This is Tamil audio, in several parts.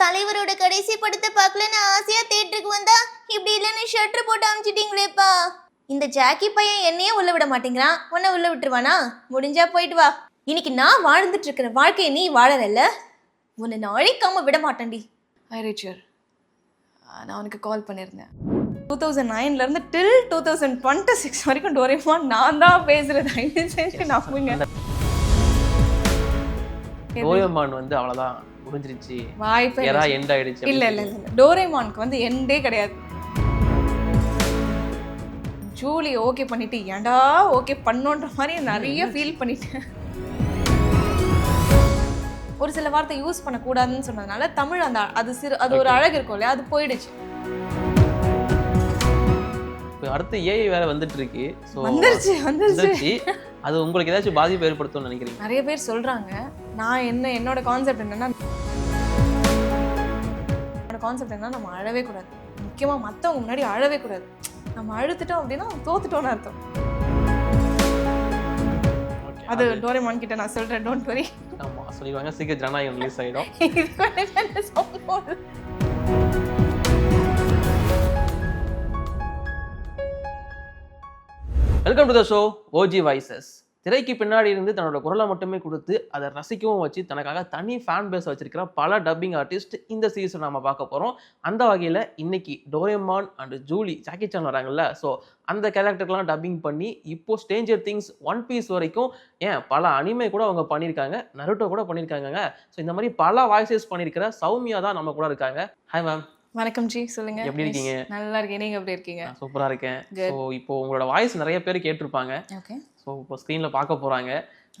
தலைவரோட கடைசி படத்தை பார்க்கலன்னு ஆசையா தியேட்டருக்கு வந்தா இப்படி இல்லைன்னு ஷட்டர் போட்டு அமிச்சிட்டீங்களேப்பா. இந்த ஜாக்கி பையன் என்னையே உள்ள விட மாட்டேங்கிறான், உன்னை உள்ள விட்டுருவானா? முடிஞ்சா போயிட்டு வா. இன்னைக்கு நான் வாழ்ந்துட்டு இருக்கிற வாழ்க்கையை நீ வாழறல்ல, உன்னை நான் அழிக்காம விட மாட்டேன்டி. ஹை ரிச்சர், நான் உனக்கு கால் பண்ணியிருந்தேன். 2009லேருந்து டில் 2026 வரைக்கும் டோரேமான் நான் தான் பேசுறது. நம்புங்க. டோரேமான் வந்து அவ்வளோதான் முடிஞ்சிருச்சு, வாய்ப்பே எண்ட் ஆயிடுச்சு. இல்ல இல்ல இல்ல, டோரேமானுக்கு வந்து எண்டே கிடையாது. ஜூலி ஓகே பண்ணிட்டு ஏன்டா ஓகே பண்ணோன்ற மாதிரி நிறைய ஃபீல் பண்ணிட்டேன். ஒரு சில வார்த்தை யூஸ் பண்ணக்கூடாதுன்னு சொன்னதுனால தமிழ் அந்த அது ஒரு அழகு இருக்கும் இல்லையா, அது போயிடுச்சு. அடுத்து ஏஐ வேற வந்துட்டு இருக்கு. வந்துருச்சு. அது உங்களுக்கு ஏதாச்சும் பாதிப்பு ஏற்படுத்தும்னு நினைக்கிறீங்க? நிறைய பேர் சொல்றாங்க. நான் என்னோட கான்செப்ட் என்னன்னா, நம்ம அழவே கூடாது. முக்கியமா மத்தவங்க முன்னாடி அழவே கூடாது. நம்ம அழுத்துட்டோம் அப்படின்னா தோத்துட்டோம்னு அர்த்தம். அது டோரேமான் கிட்ட நான் சொல்றேன், டோன்ட் வரி. ஆமா சொல்லிடுவாங்க, சீக்கிரம் ஜனநாயகம் ரிலீஸ் ஆயிடும். Welcome to the show OG voices. திரைக்கு பின்னாடி இருந்து தன்னோட குரலை மட்டுமே கொடுத்து அதை ரசிக்கவும் வச்சு தனக்காக தனி ஃபேன் பேஸ் வச்சிருக்கிற பல டப்பிங் ஆர்டிஸ்ட் இந்த சீசன் நம்ம பார்க்க போகிறோம். அந்த வகையில் இன்னைக்கு Doraemon and Julie, Jackie Chan வராங்கல்ல, ஸோ அந்த கேரக்டருக்கெல்லாம் டப்பிங் பண்ணி இப்போ ஸ்ட்ரேஞ்சர் திங்ஸ், ஒன் பீஸ் வரைக்கும் பல அனிமே கூட அவங்க பண்ணியிருக்காங்க, நருட்டோ கூட பண்ணியிருக்காங்க. ஸோ இந்த மாதிரி பல வாய்ஸஸ் பண்ணியிருக்கிற சௌமியா தான் நம்ம கூட இருக்காங்க. Hi ma'am. வணக்கம் ஜி, சொல்லுங்க. எப்படி இருக்கீங்க? நல்லா இருக்கேன், நீங்க எப்படி இருக்கீங்க? சூப்பரா இருக்கேன். ஸோ இப்போ உங்களோட வாய்ஸ் நிறைய பேர் கேட்டிருப்பாங்க. ஓகே. ஸோ இப்போ ஸ்க்ரீன்ல பார்க்க போறாங்க.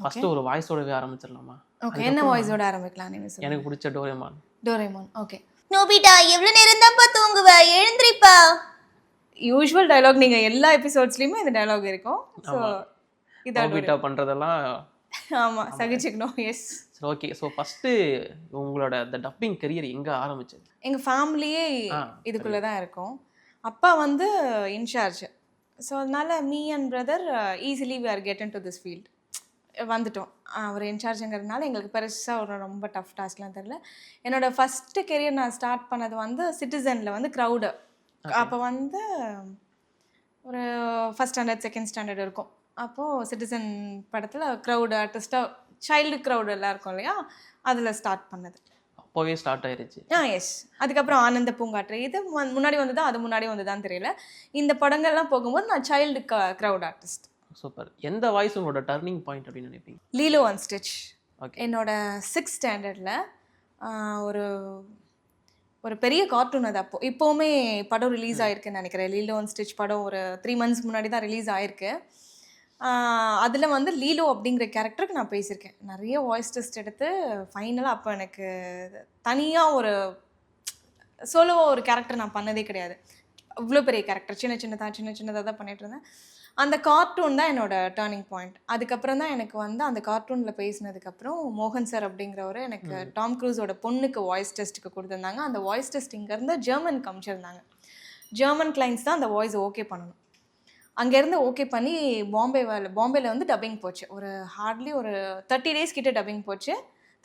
ஃபர்ஸ்ட் ஒரு வாய்ஸோடவே ஆரம்பிச்சிடலாமா? ஓகே, என்ன வாய்ஸோட ஆரம்பிக்கலாம் நீங்க சொல்லுங்க. எனக்கு பிடிச்ச டோரேமான். டோரேமான். ஓகே. நோபிட்டா எவ்வளவு நேரம் தான்ப்பா தூங்குவ, எழுந்திரிப்பா. யூசுவல் டயலாக், நீங்க எல்லா எபிசோட்ஸ்லயுமே இந்த டயலாக் இருக்கும். ஸோ இத நோபிட்டா பண்றதெல்லாம் ஆமா சகிச்சுக்கணும். எஸ். சரி, ஓகே. ஸோ ஃபர்ஸ்ட் உங்களோட அந்த டப்பிங் கரியர் எங்க ஆரம்பிச்சது? எங்க ஃபேமிலியே இதுக்குள்ள தான் இருக்கும். அப்பா வந்து இன்சார்ஜ். ஸோ அதனால me and brother easily we are get in to this field வந்துட்டோம். அவர் இன்சார்ஜுங்கிறதுனால எங்களுக்கு பெருசாக ஒரு ரொம்ப டஃப் டாஸ்க்லாம் தெரியல. என்னோட ஃபஸ்ட்டு கெரியர் நான் ஸ்டார்ட் பண்ணது வந்து சிட்டிசனில் வந்து க்ரௌடு. அப்போ வந்து ஒரு ஃபஸ்ட் ஸ்டாண்டர்ட் செகண்ட் ஸ்டாண்டர்ட் இருக்கும். அப்போது சிட்டிசன் படத்தில் க்ரௌடு ஆர்டிஸ்ட்டாக சைல்டு க்ரௌடு எல்லாம் இருக்கும் இல்லையா, அதில் ஸ்டார்ட் பண்ணது. அப்போவே ஸ்டார்ட் ஆயிருச்சு. எஸ். அதுக்கப்புறம் ஆனந்த பூங்காற்று, இது முன்னாடி வந்துதா அது முன்னாடி வந்துதான் தெரியல. இந்த படங்கள்லாம் போகும்போது நான் சைல்டு க்ரௌட் ஆர்டிஸ்ட். சூப்பர். எந்த வாய்ஸ் உங்களோட டர்னிங் பாயிண்ட் அப்படின்னு நினைப்பீங்க? லீலோ அண்ட் ஸ்டிச். ஓகே. என்னோட 6th ஸ்டாண்டர்டில் ஒரு ஒரு பெரிய கார்ட்டூன் அது. இப்போவுமே படம் ரிலீஸ் ஆகிருக்குன்னு நினைக்கிறேன். லீலோ அண்ட் ஸ்டிச் படம் ஒரு 3 months முன்னாடி தான் ரிலீஸ் ஆகிருக்கு. அதில் வந்து லீலோ அப்படிங்கிற கேரக்டருக்கு நான் பேசியிருக்கேன். நிறைய வாய்ஸ் டெஸ்ட் எடுத்து ஃபைனலாக அப்போ எனக்கு தனியாக ஒரு சோலோவாக ஒரு கேரக்டர் நான் பண்ணதே கிடையாது. இவ்வளோ பெரிய கேரக்டர் சின்ன சின்னதாக தான் பண்ணிட்டு இருந்தேன். அந்த கார்ட்டூன் தான் என்னோட டேர்னிங் பாயிண்ட். அதுக்கப்புறம் தான் எனக்கு வந்து அந்த கார்ட்டூனில் பேசினதுக்கப்புறம் மோகன் சார் அப்படிங்கிறவர் எனக்கு டாம் க்ரூஸோட பொண்ணுக்கு வாய்ஸ் டெஸ்ட்டுக்கு கொடுத்துருந்தாங்க. அந்த வாய்ஸ் டெஸ்ட் இங்கேருந்து ஜெர்மன் காமிச்சிருந்தாங்க. ஜெர்மன் கிளைண்ட்ஸ் தான் அந்த வாய்ஸ் ஓகே பண்ணணும். அங்கேருந்து ஓகே பண்ணி பாம்பேயில் வந்து டப்பிங் போச்சு. ஒரு ஹார்ட்லி ஒரு 30 days கிட்ட டப்பிங் போச்சு.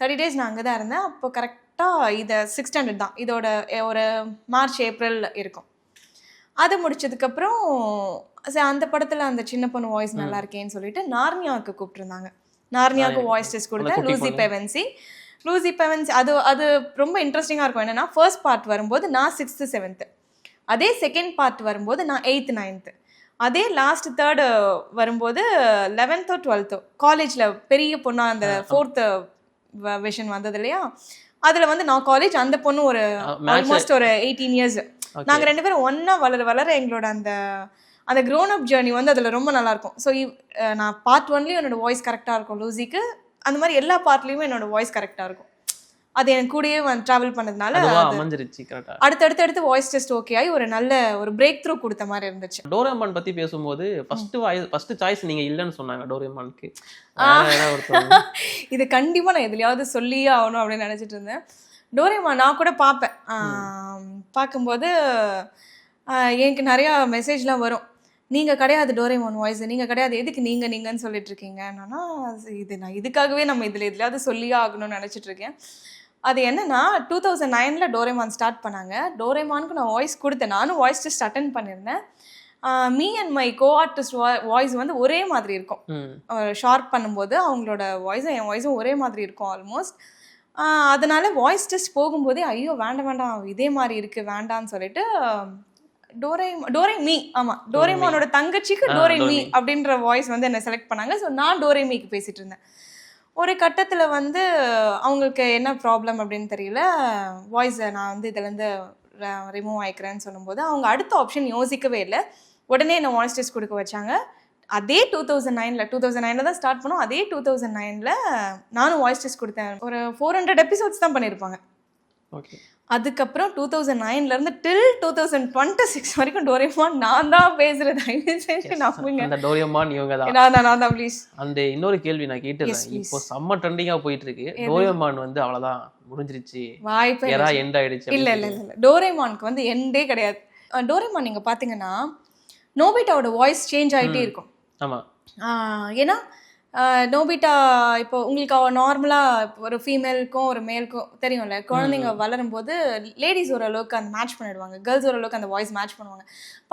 30 days நான் அங்கே தான் இருந்தேன். அப்போ கரெக்டாக இதை 6th ஸ்டாண்டர்ட் தான், இதோட ஒரு மார்ச் ஏப்ரல் இருக்கும். அது முடிச்சதுக்கப்புறம் அந்த படத்தில் அந்த சின்ன பொண்ணு வாய்ஸ் நல்லா இருக்கேன்னு சொல்லிட்டு நார்னியாவுக்கு கூப்பிட்டுருந்தாங்க. நார்னியாவுக்கு வாய்ஸ் டெஸ்ட் கொடுத்தேன். லூசி பெவன்சி அது ரொம்ப இன்ட்ரெஸ்டிங்காக இருக்கும். என்னென்னா ஃபர்ஸ்ட் பார்ட் வரும்போது நான் 6th 7th, அதே செகண்ட் பார்ட் வரும்போது நான் 8th 9th, அதே லாஸ்ட் 3rd வரும்போது 11th 12th காலேஜில் பெரிய பொண்ணாக அந்த 4th வெர்ஷன் வந்தது இல்லையா, அதில் வந்து நான் காலேஜ், அந்த பொண்ணு ஒரு ஆல்மோஸ்ட் ஒரு 18 years. நாங்கள் 2 பேரும் ஒன்றா வளர எங்களோட அந்த க்ரோன் அப் ஜேர்னி வந்து அதில் ரொம்ப நல்லாயிருக்கும். ஸோ நான் பார்ட் 1லேயும் என்னோடய வாய்ஸ் கரெக்டாக இருக்கும் லூசிக்கு. அந்த மாதிரி எல்லா பார்ட்லேயுமே என்னோடய வாய்ஸ் கரெக்டாக இருக்கும். அது எனக்கு கூடயே ட்ராவல் பண்ணதுனால அடுத்தடுத்து வாய்ஸ் டெஸ்ட் ஓகே ஆகி ஒரு நல்ல ஒரு பிரேக் த்ரூ கொடுத்த மாதிரி இருந்துச்சு. டோரேமான் பற்றி பேசும்போது ஃபர்ஸ்ட் சாய்ஸ் நீங்கள் இல்லைன்னு சொன்னாங்க டோரேமானுக்கு. இது கண்டிப்பாக நான் எதுலையாவது சொல்லியே ஆகணும் அப்படின்னு நினச்சிட்டு இருந்தேன். டோரேமான் நான் கூட பார்ப்பேன். பார்க்கும்போது எனக்கு நிறையா மெசேஜ்லாம் வரும். நீங்கள் கிடையாது டோரேமான் வாய்ஸ், நீங்கள் கிடையாது, எதுக்கு நீங்கன்னு சொல்லிட்டு இருக்கீங்க. என்னன்னா நான் இதுக்காகவே நம்ம எதுலையாவது சொல்லியே ஆகணும்னு நினச்சிட்டு இருக்கேன். அது என்னன்னா 2009 டோரேமான் ஸ்டார்ட் பண்ணாங்க. டோரேமானுக்கு நான் வாய்ஸ் கொடுத்தேன். நானும் வாய்ஸ் டெஸ்ட் அட்டென்ட் பண்ணியிருந்தேன். Me and my co artist voice வந்து ஒரே மாதிரி இருக்கும். ஷார்ப் பண்ணும்போது அவங்களோட வாய்ஸும் என் வாய்ஸும் ஒரே மாதிரி இருக்கும் ஆல்மோஸ்ட். அதனால வாய்ஸ் டெஸ்ட் போகும்போதே ஐயோ வேண்டாம் இதே மாதிரி இருக்கு வேண்டான்னு சொல்லிட்டு டோரேமி டோரேமானோட தங்கச்சிக்கு டோரேமி அப்படின்ற வாய்ஸ் வந்து என்னை செலக்ட் பண்ணாங்க. ஸோ நான் டோரேமிக்கு பேசிட்டு இருந்தேன். ஒரு கட்டத்தில் வந்து அவங்களுக்கு என்ன ப்ராப்ளம் அப்படின்னு தெரியல, வாய்ஸை நான் வந்து இதுலேருந்து ரிமூவ் ஆயிக்கிறேன்னு சொல்லும்போது அவங்க அடுத்த ஆப்ஷன் யோசிக்கவே இல்லை. உடனே என்ன வாய்ஸ் டெஸ்ட் கொடுக்க வச்சாங்க. அதே 2009 தான் ஸ்டார்ட் பண்ணோம். அதே 2009 நானும் வாய்ஸ் டெஸ்ட் கொடுத்தேன். ஒரு 400 எபிசோட்ஸ் தான் பண்ணியிருப்பாங்க. ஓகே. அதுக்கப்புறம் 2009 டில் 2026 வரைக்கும் டோரேமான் நான் தான் பேசுறது. அந்த டோரேமான் இவங்க தான். நான் தான் ப்ளீஸ். அந்த இன்னொரு கேள்வி நான் கேட்டுறேன். இப்போ செம்ம ட்ரெண்டிங்கா போயிட்டு இருக்கு. டோரேமான் வந்து அவ்வளவுதான் முடிஞ்சிருச்சு, வாய்ப்பே எண்ட் ஆயிடுச்சு. இல்ல டோரேமானுக்கு வந்து எண்டே கிடையாது. டோரேமான் நீங்க பாத்தீங்கன்னா நோபிட்டாவோட வாய்ஸ் சேஞ்ச் ஆகிட்டே இருக்கும். ஆமா. ஏன்னா நோபிட்டா இப்போ உங்களுக்கு நார்மலாக ஒரு ஃபீமேலுக்கும் ஒரு மேலுக்கும் தெரியும்ல, குழந்தைங்க வளரும் போது லேடிஸ் ஓரளவுக்கு அந்த மேட்ச் பண்ணிடுவாங்க, கேர்ள்ஸ் ஓரளவுக்கு அந்த வாய்ஸ் மேட்ச் பண்ணுவாங்க.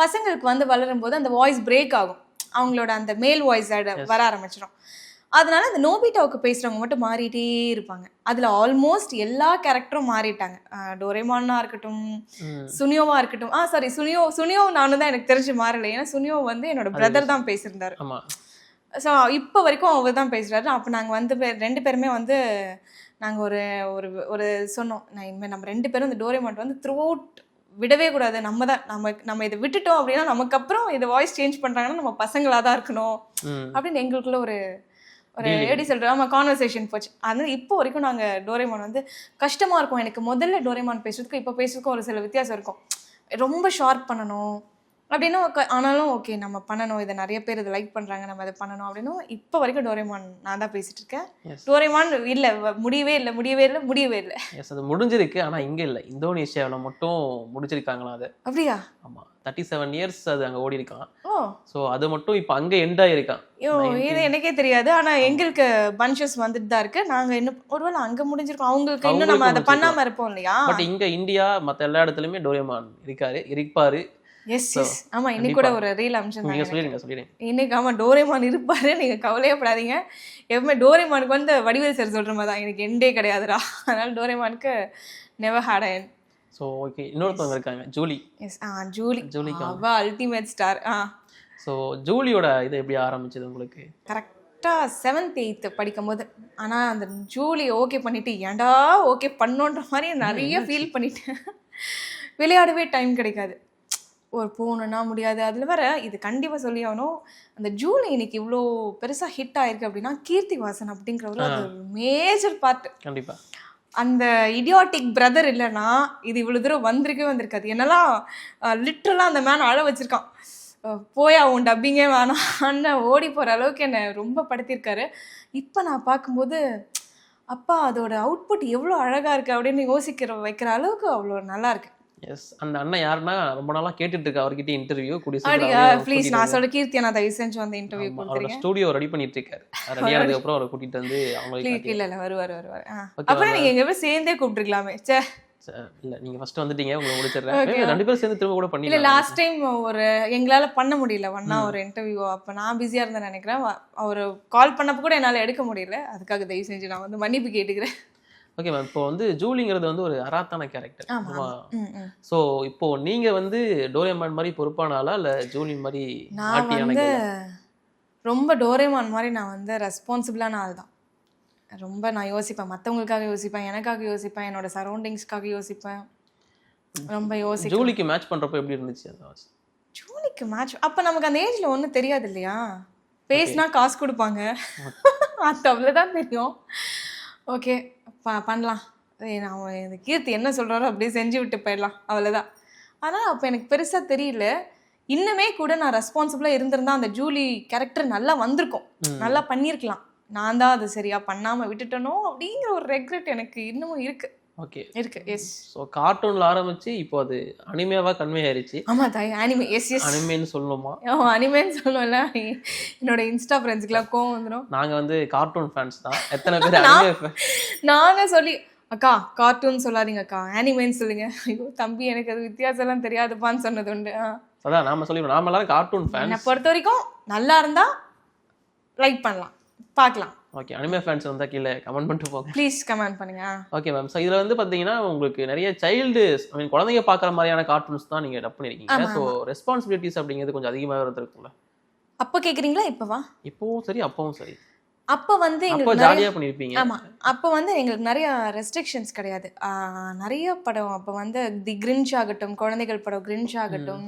பசங்களுக்கு வந்து வளரும் போது அந்த வாய்ஸ் பிரேக் ஆகும், அவங்களோட அந்த மேல் வாய்ஸ் வர ஆரம்பிச்சிடும். அதனால அந்த நோபிட்டாவுக்கு பேசுகிறவங்க மட்டும் மாறிட்டே இருப்பாங்க. அதில் ஆல்மோஸ்ட் எல்லா கேரக்டரும் மாறிட்டாங்க. டோரேமானா இருக்கட்டும், சுனியோவா இருக்கட்டும். சாரி சுனியோ நானும் தான் எனக்கு தெரிஞ்சு மாறலை. ஏன்னா சுனியோ வந்து என்னோட பிரதர் தான் பேசியிருந்தாரு. ஸோ இப்போ வரைக்கும் அவர் தான் பேசுகிறாரு. அப்போ நாங்கள் வந்து ரெண்டு பேருமே வந்து நாங்கள் ஒரு ஒரு ஒரு சொன்னோம், நான் இனிமேல் நம்ம ரெண்டு பேரும் இந்த டோரேமான் வந்து த்ரூ அவுட் விடவே கூடாது. நம்ம இதை விட்டுட்டோம் அப்படின்னா நமக்கு அப்புறம் இதை வாய்ஸ் சேஞ்ச் பண்ணுறாங்கன்னா நம்ம பசங்களாக தான் இருக்கணும் அப்படின்னு எங்களுக்குள்ள ஒரு எப்படி சொல்கிறோம், நம்ம கான்வர்சேஷன் போச்சு. அதனால இப்போ வரைக்கும் நாங்கள் டோரேமான் வந்து கஷ்டமாக இருக்கும். எனக்கு முதல்ல டோரேமான் பேசுறதுக்கும் இப்போ பேசுறதுக்கும் ஒரு சில வித்தியாசம் இருக்கும். ரொம்ப ஷார்ப் பண்ணணும் அப்படின்னா, ஆனாலும் ஓகே நம்ம பண்ணணும், இதை நிறைய பேர் இதை லைக் பண்ணுறாங்க, நம்ம இதை பண்ணணும் அப்படின்னும் இப்போ வரைக்கும் டோரேமான் நான் தான் பேசிட்டு இருக்கேன். டோரேமான் இல்லை முடியவே இல்லை. எஸ், அது முடிஞ்சிருக்கு. ஆனால் இங்கே இல்லை, இந்தோனேஷியாவில் மட்டும் முடிச்சிருக்காங்களா அது? அப்படியா? ஆமாம், 37 இயர்ஸ் அது அங்கே ஓடி இருக்கான். ஸோ அது மட்டும் இப்போ அங்கே எண்ட் ஆகிருக்கான். இது எனக்கே தெரியாது. ஆனால் எங்களுக்கு பன்ச்சஸ் வந்துட்டு தான் இருக்கு. நாங்கள் இன்னும் ஒருவேளை அங்கே முடிஞ்சிருக்கோம், அவங்களுக்கு இன்னும் நம்ம அதை பண்ணாமல் இருப்போம் இல்லையா? பட் இங்கே இந்தியா மற்ற எல்லா இடத்துலையுமே டோரேமான் இருப்பாரு. எஸ் ஆமா, இன்னைக்கு கூட ஒரு ரீல் அமிச்சிருந்தாங்க. சொல்லிடுங்க. இன்னைக்கு ஆமா டோரேமான் இருப்பாரு, நீங்க கவலையப்படாதீங்க. எப்பவுமே டோரேமானுக்கு வந்து வடிவேல் சார் சொல்ற மாதிரி தான், எனக்கு எண்டே கிடையாதுடா. அதனால டோரேமானுக்கு never had a end. So okay, இன்னொருத்தவங்க இருக்காங்க ஜூலி. எஸ் ஜூலி அவ அல்டிமேட் ஸ்டார். ஸோ ஜூலியோட இது எப்படி ஆரம்பிச்சது உங்களுக்கு? கரெக்டாக 7th 8th படிக்கும் போது. ஆனால் அந்த ஜூலி ஓகே பண்ணிட்டு ஏன்டா ஓகே பண்ணோன்ற மாதிரி நிறைய ஃபீல் பண்ணிட்டேன். விளையாடவே டைம் கிடைக்காது, ஒரு போகணுன்னா முடியாது. அதில் வேற இது கண்டிப்பாக சொல்லி ஆகணும், அந்த ஜூலி இன்னைக்கு இவ்வளோ பெருசாக ஹிட் ஆயிருக்கு அப்படின்னா கீர்த்தி வாசன் அப்படிங்கிறவரு அது மேஜர் பார்ட். கண்டிப்பாக அந்த இடியாட்டிக் பிரதர் இல்லைன்னா இது இவ்வளோ தூரம் வந்திருக்காது. என்னெல்லாம் லிட்ரலாக அந்த மேன் அழ வச்சிருக்கான், போய் அவன் டப்பிங்கே வேணாம் அண்ணன் ஓடி போகிற அளவுக்கு என்னை ரொம்ப படுத்தியிருக்காரு. இப்போ நான் பார்க்கும்போது அப்பா அதோட அவுட்புட் எவ்வளோ அழகாக இருக்குது அப்படின்னு வைக்கிற அளவுக்கு அவ்வளோ நல்லா இருக்கு. எஸ், அந்த அண்ணன் யாருன்னா ரொம்ப நாளா கேட்டுட்டு இருக்கா அவர்கிட்ட இன்டர்வியூ கூடி ப்ளீஸ் நான் சொல்ல கீர்த்தி நான் தயவு செஞ்சு வந்து இன்டர்வியூ கொடுத்துறேன். ஸ்டுடியோ ரெடி பண்ணிட்டு இருக்காரு. ரெடி ஆனதுக்கு அப்புறம் அவரை கூட்டிட்டு வந்து அவங்களுக்கு இல்ல வருவார். அப்புறம் நீங்க எங்க போய் சேர்ந்தே கூப்பிட்டுருக்கலாமே. சே இல்ல, நீங்க ஃபர்ஸ்ட் வந்துட்டீங்க, உங்களை முடிச்சிடுறேன். ரெண்டு பேரும் சேர்ந்து திரும்ப கூட பண்ணி. இல்ல லாஸ்ட் டைம் ஒரு எங்களால பண்ண முடியல ஒண்ணா ஒரு இன்டர்வியூ. அப்ப நான் பிஸியா இருந்தேன் நினைக்கிறேன். அவர் கால் பண்ணப்ப கூட என்னால எடுக்க முடியல. அதுக்காக தயவு செஞ்சு நான் வந்து மன்னிப்பு கேட்டுக்கிறேன். ஓகே மேம், இப்போ வந்து ஜூலிங்கிறது வந்து ஒரு அராத்தான கேரக்டர். ஸோ இப்போ நீங்க வந்து டோரேமான் மாதிரி பொறுப்பானாலா இல்ல ஜூலி மாதிரி? நான் வந்து ரொம்ப டோரேமான் மாதிரி நான் வந்து ரெஸ்பான்சிபிளான ஆள் தான். ரொம்ப நான் யோசிப்பேன், மற்றவங்களுக்காக யோசிப்பேன், எனக்காக யோசிப்பேன், என்னோட சரௌண்டிங்ஸ்க்காக யோசிப்பேன், ரொம்ப யோசிப்பேன். ஜூலிக்கு மேட்ச் பண்றப்ப எப்படி இருந்துச்சு? ஜூலிக்கு மேட்ச் அப்போ நமக்கு அந்த ஏஜ்ல ஒன்றும் தெரியாது இல்லையா, பேசினா காசு கொடுப்பாங்க, அது அவ்வளோதான் தெரியும். ஓகே பண்ணலாம், நான் இந்த கீர்த்தி என்ன சொல்கிறாரோ அப்படியே செஞ்சு விட்டு போயிடலாம், அவ்வளோதான். ஆனால் அப்போ எனக்கு பெருசாக தெரியல. இன்னுமே கூட நான் ரெஸ்பான்சிபிளாக இருந்திருந்தா அந்த ஜூலி கேரக்டர் நல்லா வந்திருக்கும், நல்லா பண்ணியிருக்கலாம். நான் தான் அது சரியா பண்ணாமல் விட்டுட்டனோ அப்படிங்கிற ஒரு ரெக்ரெட் எனக்கு இன்னமும் இருக்கு. ஓகே இருக்கு. எஸ். ஸோ கார்ட்டூன்ல ஆரம்பிச்சு இப்போ அது அனிமேவா கன்வே ஆயிருச்சு. ஆமா தாய், அனிமே. எஸ் அனிமேன்னு சொல்லணுமா? அனிமேன்னு சொல்லுவேன்ல, என்னோட இன்ஸ்டா ஃப்ரெண்ட்ஸ்க்குலாம் கோவம் வந்துடும். நாங்க வந்து கார்ட்டூன் ஃபேன்ஸ் தான். எத்தனை பேர் அனிமே? நானே சொல்லி அக்கா கார்ட்டூன் சொல்லாதீங்க அக்கா, ஆனிமேன்னு சொல்லுங்க. ஐயோ தம்பி எனக்கு அது வித்தியாசம்லாம் தெரியாதுப்பான்னு சொன்னது உண்டு. அதான் நாம சொல்லிடுவோம், நாம எல்லாரும் கார்ட்டூன் என்னை ஃபேன்ஸ். பொறுத்த வரைக்கும் நல்லா இருந்தா லைக் பண்ணலாம், பார்க்கலாம். ஓகே, அனிமே ஃபேன்ஸ் வந்தா கீழே கமெண்ட் பண்ணிட்டு போங்க. ப்ளீஸ் கமெண்ட் பண்ணுங்க. Okay ma'am. ஸோ இதில் வந்து பார்த்தீங்கன்னா உங்களுக்கு நிறைய சைல்டு ஐ மீன் குழந்தைங்க பார்க்குற மாதிரியான கார்ட்டூன்ஸ் தான் நீங்கள் டப் பண்ணியிருக்கீங்க. ஸோ ரெஸ்பான்சிபிலிட்டிஸ் அப்படிங்கிறது கொஞ்சம் அதிகமாக இருந்திருக்கும்ல. அப்போ கேட்குறீங்களா இப்போவா? இப்போவும் சரி அப்பவும் சரி. அப்போ வந்து அப்போ எங்களுக்கு ஜாலியாக பண்ணியிருப்பீங்க. ஆமாம், அப்போ வந்து எங்களுக்கு நிறைய ரெஸ்ட்ரிக்ஷன்ஸ் கிடையாது. நிறைய படம் அப்போ வந்து தி கிரின்ச் ஆகட்டும், குழந்தைகள் படம் கிரின்ச் ஆகட்டும்,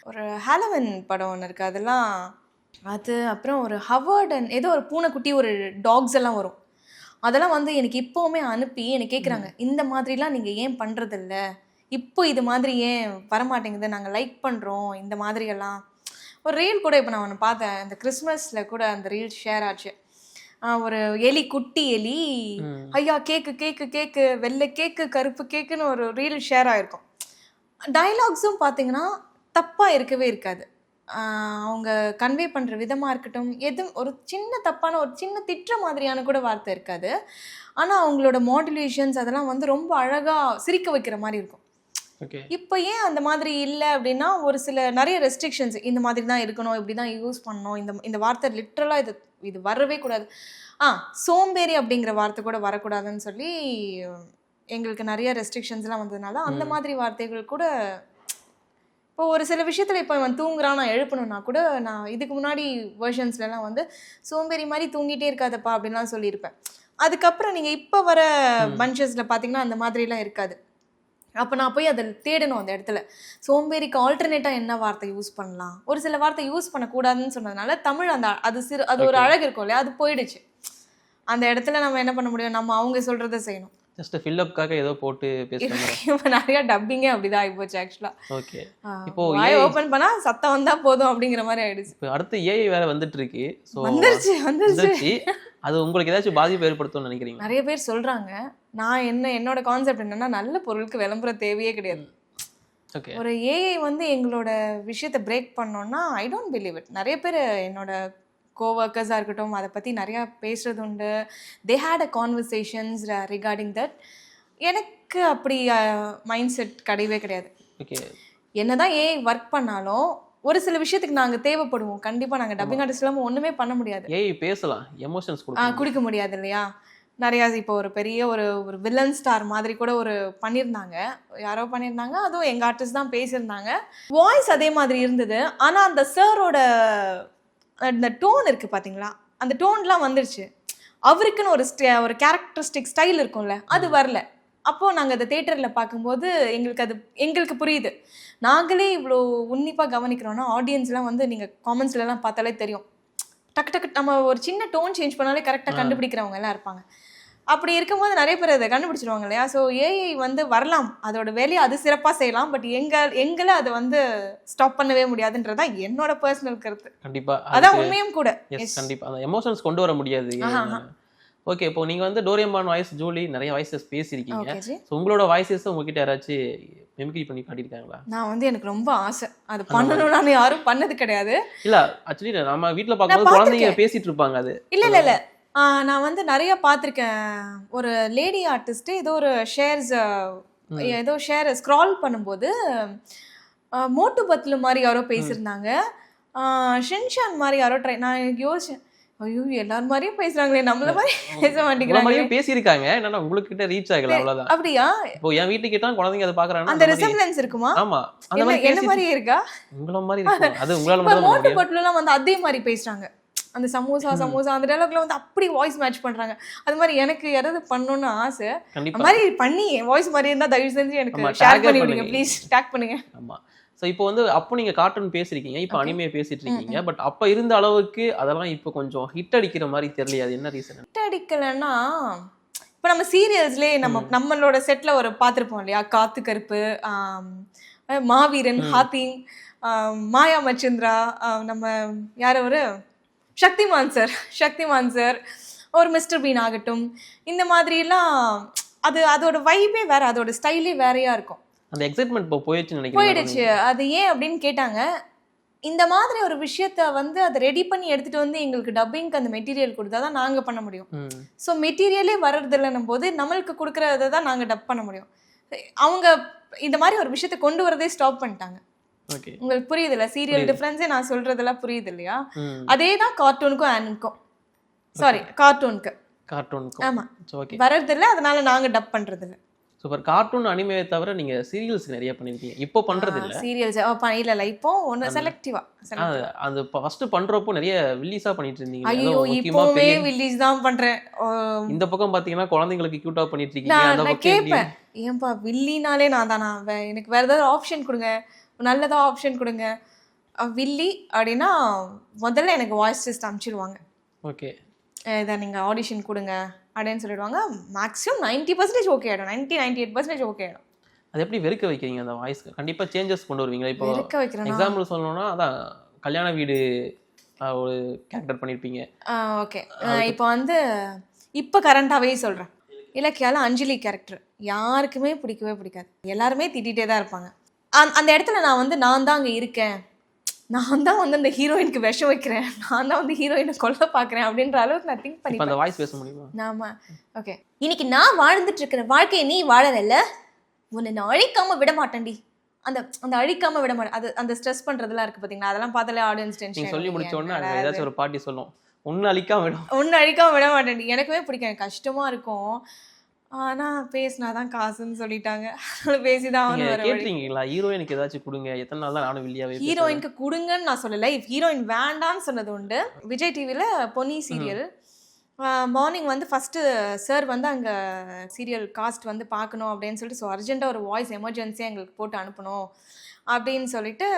ஒரு ஹாலோவின் படம் ஒன்று இருக்குது அதெல்லாம், அது அப்புறம் ஒரு ஹவர்ட் அண்ட் ஏதோ ஒரு பூனைக்குட்டி ஒரு டாக்ஸ் எல்லாம் வரும். அதெல்லாம் வந்து எனக்கு இப்போவுமே அனுப்பி எனக்கு கேட்குறாங்க, இந்த மாதிரிலாம் நீங்கள் ஏன் பண்ணுறதில்ல, இப்போ இது மாதிரி ஏன் வரமாட்டேங்குது, நாங்கள் லைக் பண்ணுறோம் இந்த மாதிரியெல்லாம். ஒரு ரீல் கூட இப்போ நான் ஒன்று பார்த்தேன், இந்த கிறிஸ்மஸில் கூட அந்த ரீல் ஷேர் ஆச்சு. ஒரு எலி, குட்டி எலி, ஐயா கேக்கு கேக்கு கேக்கு, வெள்ளை கேக்கு கருப்பு கேக்குன்னு ஒரு ரீல் ஷேர் ஆகிருக்கும். டைலாக்ஸும் பார்த்தீங்கன்னா தப்பாக இருக்கவே இருக்காது. அவங்க கன்வே பண்ணுற விதமாக இருக்கட்டும், எதுவும் ஒரு சின்ன தப்பான ஒரு சின்ன திட்டுற மாதிரியான கூட வார்த்தை இருக்காது. ஆனால் அவங்களோட மாடுலேஷன்ஸ் அதெல்லாம் வந்து ரொம்ப அழகாக சிரிக்க வைக்கிற மாதிரி இருக்கும். இப்போ ஏன் அந்த மாதிரி இல்லை அப்படின்னா, ஒரு சில நிறைய ரெஸ்ட்ரிக்ஷன்ஸ், இந்த மாதிரி தான் இருக்கணும், இப்படி தான் யூஸ் பண்ணணும், இந்த வார்த்தை லிட்ரலாக இது வரவே கூடாது. சோம்பேறி அப்படிங்கிற வார்த்தை கூட வரக்கூடாதுன்னு சொல்லி எங்களுக்கு நிறைய ரெஸ்ட்ரிக்ஷன்ஸ்லாம் வந்ததுனால அந்த மாதிரி வார்த்தைகள் கூட இப்போ ஒரு சில விஷயத்தில் இப்போ இவன் தூங்குறான் நான் எழுப்பணும்னா கூட, நான் இதுக்கு முன்னாடி வேர்ஷன்ஸ்லாம் வந்து சோம்பேறி மாதிரி தூங்கிட்டே இருக்காதப்பா அப்படின்லாம் சொல்லியிருப்பேன். அதுக்கப்புறம் நீங்கள் இப்போ வர பஞ்சஸில் பார்த்தீங்கன்னா அந்த மாதிரிலாம் இருக்காது. அப்போ நான் போய் அதை தேடணும் அந்த இடத்துல. சோம்பேறிக்கு ஆல்டர்னேட்டாக என்ன வார்த்தை யூஸ் பண்ணலாம், ஒரு சில வார்த்தை யூஸ் பண்ணக்கூடாதுன்னு சொன்னதுனால தமிழ் அது ஒரு அழகு இருக்கும் இல்லையா, அது போயிடுச்சு. அந்த இடத்துல நம்ம என்ன பண்ண முடியும், நம்ம அவங்க சொல்கிறத செய்யணும். ஜஸ்ட் ஃபில்லப்காக ஏதோ போட்டு பேசுறாங்க. இப்போ நிறைய டப்பிங்கே அப்படிதான் ஆகிப்போச்சு ஆக்சுவலாக. ஓகே, இப்போ வாய் ஓப்பன் பண்ணால் சத்தம் வந்தால் போதும் அப்படிங்கிற மாதிரி ஆயிடுச்சு. இப்போ அடுத்து ஏஐ வேற வந்துட்டு இருக்கு. ஸோ வந்துருச்சு. அது உங்களுக்கு ஏதாச்சும் பாதிப்பு ஏற்படுத்தும்னு நினைக்கிறீங்க? நிறைய பேர் சொல்கிறாங்க. நான் என்னோட கான்செப்ட் என்னன்னா, நல்ல பொருளுக்கு விளம்பர தேவையே கிடையாது. ஓகே, ஒரு ஏஐ வந்து எங்களோட விஷயத்தை பிரேக் பண்ணோன்னா ஐ டோன்ட் பிலீவ் இட். நிறைய பேர் என்னோட கோவர்க்கர்ஸாக இருக்கட்டும் அதை பற்றி நிறையா பேசுகிறது உண்டு. They had a conversations regarding that. எனக்கு அப்படி மைண்ட் செட் கிடையவே கிடையாது. ஓகே, என்ன தான் ஏஐ ஒர்க் பண்ணாலும் ஒரு சில விஷயத்துக்கு நாங்கள் தேவைப்படுவோம். கண்டிப்பாக நாங்கள் டப்பிங் ஆர்டிஸ்ட் இல்லாமல் ஒன்றுமே பண்ண முடியாது. ஏஐ பேசலாம், எமோஷன்ஸ் கொடுக்க முடியாது இல்லையா. நிறையா இப்போ ஒரு பெரிய ஒரு வில்லன் ஸ்டார் மாதிரி கூட ஒரு பண்ணியிருந்தாங்க, யாரோ பண்ணியிருந்தாங்க, அதுவும் எங்கள் ஆர்டிஸ்ட் தான் பேசியிருந்தாங்க. வாய்ஸ் அதே மாதிரி இருந்தது. ஆனால் அந்த சாரோட அந்த டோன் இருக்குது பார்த்தீங்களா, அந்த டோன்லாம் வந்துருச்சு. அவருக்குன்னு ஒரு கேரக்டரிஸ்டிக் ஸ்டைல் இருக்கும்ல, அது வரல. அப்போது நாங்கள் அதை தேட்டரில் பார்க்கும்போது எங்களுக்கு புரியுது. நாங்களே இவ்வளோ உன்னிப்பாக கவனிக்கிறோன்னா ஆடியன்ஸ்லாம் வந்து நீங்கள் காமெண்ட்ஸ்லாம் பார்த்தாலே தெரியும். டக்கு நம்ம ஒரு சின்ன டோன் சேஞ்ச் பண்ணாலே கரெக்டாக கண்டுபிடிக்கிறவங்க எல்லாம் இருப்பாங்க. அப்படி இருக்கும்போது நிறைய பேர் அதை கண்டுபிடிச்சிருவாங்க இல்லையா. ஸோ ஏஐ வந்து வரலாம், அதோட வேலையை அது சிறப்பாக செய்யலாம். பட் எங்களை அதை வந்து ஸ்டாப் பண்ணவே முடியாதுன்றதா என்னோட பர்சனல் கருத்து. கண்டிப்பாக அதான் உண்மையும் கூட. கண்டிப்பாக அந்த எமோஷன்ஸ் கொண்டு வர முடியாது. ஓகே, இப்போ நீங்கள் வந்து டோரேமான் வாய்ஸ், ஜூலி நிறைய வாய்ஸஸ் பேசியிருக்கீங்க. ஸோ உங்களோட வாய்ஸஸ் உங்ககிட்ட யாராச்சும் மிமிக்ரி பண்ணி காட்டியிருக்காங்களா? நான் வந்து எனக்கு ரொம்ப ஆசை அது பண்ணணும்னு, யாரும் பண்ணது கிடையாது. இல்லை, ஆக்சுவலி நம்ம வீட்டில் பார்க்கும்போது குழந்தைங்க பேசிட்டு இருப்பாங்க. அது இல்லை நான் வந்து நிறைய பார்த்துருக்கேன். ஒரு லேடி ஆர்டிஸ்ட்டு ஏதோ ஷேர் ஸ்க்ரால் பண்ணும்போது மோட்டு பத்லு மாதிரி யாரோ பேசியிருந்தாங்க, ஷின்ஷான் மாதிரி யாரோ நான் யோசிச்சேன், ஐயோ எல்லாரும் மாதிரியும் பேசுறாங்களே, நம்மள மாதிரி பேச மாட்டேங்கிறாங்க. பேசியிருக்காங்க, என்னன்னா உங்களுக்கு கிட்ட ரீச் ஆகல, அவ்வளவுதான். அப்படியா? இப்போ என் வீட்டுக்கு கிட்ட குழந்தைங்க அதை பாக்குறாங்க, அந்த ரிசெம்ப்ளன்ஸ் இருக்குமா? ஆமா, அந்த மாதிரி என்ன மாதிரி இருக்கா? உங்கள மாதிரி இருக்கு. அது உங்களால மட்டும் மோட்டு பட்லுலாம் வந்து அதே மாதிரி பேசுறாங்க. அந்த சமோசா அந்த டயலாக்ல வந்து அப்படி வாய்ஸ் மேட்ச் பண்றாங்க. அது மாதிரி எனக்கு யாராவது பண்ணணும்னு ஆசை. அந்த மாதிரி பண்ணி வாய்ஸ் மாதிரி இருந்தா தயவு செஞ்சு எனக்கு ஷேர் பண்ணி விடுங்க ப்ளீஸ், டேக் பண்ணுங்க. ஆமா. ஸோ இப்போ வந்து அப்போ நீங்கள் கார்ட்டூன் பேசியிருக்கீங்க, இப்போ அனிமே பேசிட்டு இருக்கீங்க. பட் அப்போ இருந்த அளவுக்கு அதெல்லாம் இப்போ கொஞ்சம் ஹிட் அடிக்கிற மாதிரி தெரியல. அது என்ன ரீசன்? ஹிட் அடிக்கலைன்னா, இப்போ நம்ம சீரியல்ஸ்லேயே நம்மளோட செட்டில் ஒரு பார்த்துருப்போம் இல்லையா, காத்து கருப்பு, மாவீரன், ஹாத்திங், மாயா மச்சந்திரா, நம்ம யார் ஒரு சக்திமான் சார், ஒரு மிஸ்டர் பீன் ஆகட்டும், இந்த மாதிரிலாம் அதோட வைபே வேற, அதோட ஸ்டைலே வேறையா இருக்கும். அந்த எக்ஸைட்மெண்ட் இப்போ போயிடுச்சுன்னு நினைக்கிறேன். போயிடுச்சு. அது ஏன் அப்படின்னு கேட்டாங்க. இந்த மாதிரி ஒரு விஷயத்த வந்து அதை ரெடி பண்ணி எடுத்துட்டு வந்து எங்களுக்கு டப்பிங்க்கு அந்த மெட்டீரியல் கொடுத்தா தான் நாங்க பண்ண முடியும். ஸோ மெட்டீரியலே வர்றது இல்லைன்னும் போது நம்மளுக்கு கொடுக்கறத தான் நாங்க டப் பண்ண முடியும். அவங்க இந்த மாதிரி ஒரு விஷயத்த கொண்டு வரதே ஸ்டாப் பண்ணிட்டாங்க. உங்களுக்கு புரியுது இல்ல, சீரியல் டிஃபரன்ஸே நான் சொல்றதெல்லாம் புரியுது இல்லையா? அதே தான் கார்ட்டூனுக்கும் அனிமுக்கும், சாரி கார்ட்டூனுக்கு ஆமா வர்றது இல்லை, அதனால நாங்க டப் பண்றது இல்லை. சூப்பர். கார்ட்டூன் அனிமே தவிர நீங்க சீரியல்ஸ் நிறைய பண்ணிருக்கீங்க, இப்போ பண்றது இல்ல? சீரியல்ஸ் இல்ல, இப்போ ஒன்னு செலக்டிவா. அது ஃபர்ஸ்ட் பண்றப்போ நிறைய வில்லிஸா பண்ணிட்டு இருந்தீங்க. ஐயோ இப்போவே வில்லிஸ் தான் பண்றேன். இந்த பக்கம் பாத்தீங்கன்னா குழந்தைங்களுக்கு கியூட்டா பண்ணிட்டு இருக்கீங்க. அந்த பக்கம் கேப்பேன், ஏன்பா வில்லினாலே நான் தானா, எனக்கு வேற ஏதாவது ஆப்ஷன் கொடுங்க, நல்லதா ஆப்ஷன் கொடுங்க. வில்லி அப்படின்னா முதல்ல எனக்கு வாய்ஸ் டெஸ்ட் அனுப்பிச்சிடுவாங்க. ஓகே, இதை நீங்கள் ஆடிஷன் கொடுங்க அப்படின்னு சொல்லிடுவாங்க. மேக்ஸிமம் 90% ஓகே ஆகிடும், 98% ஓகே ஆகிடும். அது எப்படி வெறுக்க வைக்கிறீங்க அந்த வாய்ஸ்? கண்டிப்பாக சேஞ்சஸ் கொண்டு வருவீங்களா? இப்போ வெறுக்க வைக்கிறேன். எக்ஸாம்பிள் சொல்லணும்னா அதான் கல்யாண வீடு ஒரு கேரக்டர் பண்ணியிருப்பீங்க. ஓகே, இப்போ வந்து இப்போ கரண்டாகவே சொல்கிறேன், இலக்கியால அஞ்சலி கேரக்டர் யாருக்குமே பிடிக்கவே பிடிக்காது, எல்லாருமே திட்டிகிட்டே தான் இருப்பாங்க. அந்த இடத்துல நான் தான் அங்கே இருக்கேன், நான் தான் வந்து அந்த ஹீரோயினுக்கு விஷம் வைக்கிறேன், நான் தான் வந்து ஹீரோயினை கொல்ல பார்க்குறேன் அப்படின்ற அளவுக்கு நான் திங்க் பண்ணி அந்த வாய்ஸ் பேச முடியுமா? நாம ஓகே, இன்னைக்கு நான் வாழ்ந்துட்டு இருக்கிற வாழ்க்கையை நீ வாழல, உன்னை நான் அழிக்காம விட மாட்டேன்டி. அந்த அழிக்காம விட மாட்டேன், அது அந்த ஸ்ட்ரெஸ் பண்றதெல்லாம் இருக்கு பாத்தீங்களா, அதெல்லாம் பார்த்தாலே ஆடியன்ஸ் டென்ஷன். சொல்லி முடிச்ச உடனே ஏதாச்சும் ஒரு பாட்டி சொல்லும், ஒன்னு அழிக்காம விட மாட்டேன்டி. எனக்குமே பிடிக்கும், எனக்கு கஷ்டமா இருக்கும், ஆனா பேசினாதான் காசுன்னு சொல்லிட்டாங்க, பேசிதான் ஆகணும். கேட்டீங்களா ஹீரோயினுக்கு ஏதாச்சும் கொடுங்க? எத்தனை நாள் தான் நானும் வில்லியாவே ஹீரோயினுக்கு கொடுங்கன்னு நான் சொல்லலை, ஹீரோயின் வேண்டான்னு சொன்னது உண்டு. விஜய் டிவியில் பொன்னி சீரியல் மார்னிங் வந்து ஃபஸ்ட்டு சார் வந்து அங்கே சீரியல் காஸ்ட் வந்து பார்க்கணும் அப்படின்னு சொல்லிட்டு, ஸோ அர்ஜென்ட்டாக ஒரு வாய்ஸ் எமர்ஜென்சியாக எங்களுக்கு போட்டு அனுப்பணும் அப்படின்னு சொல்லிட்டு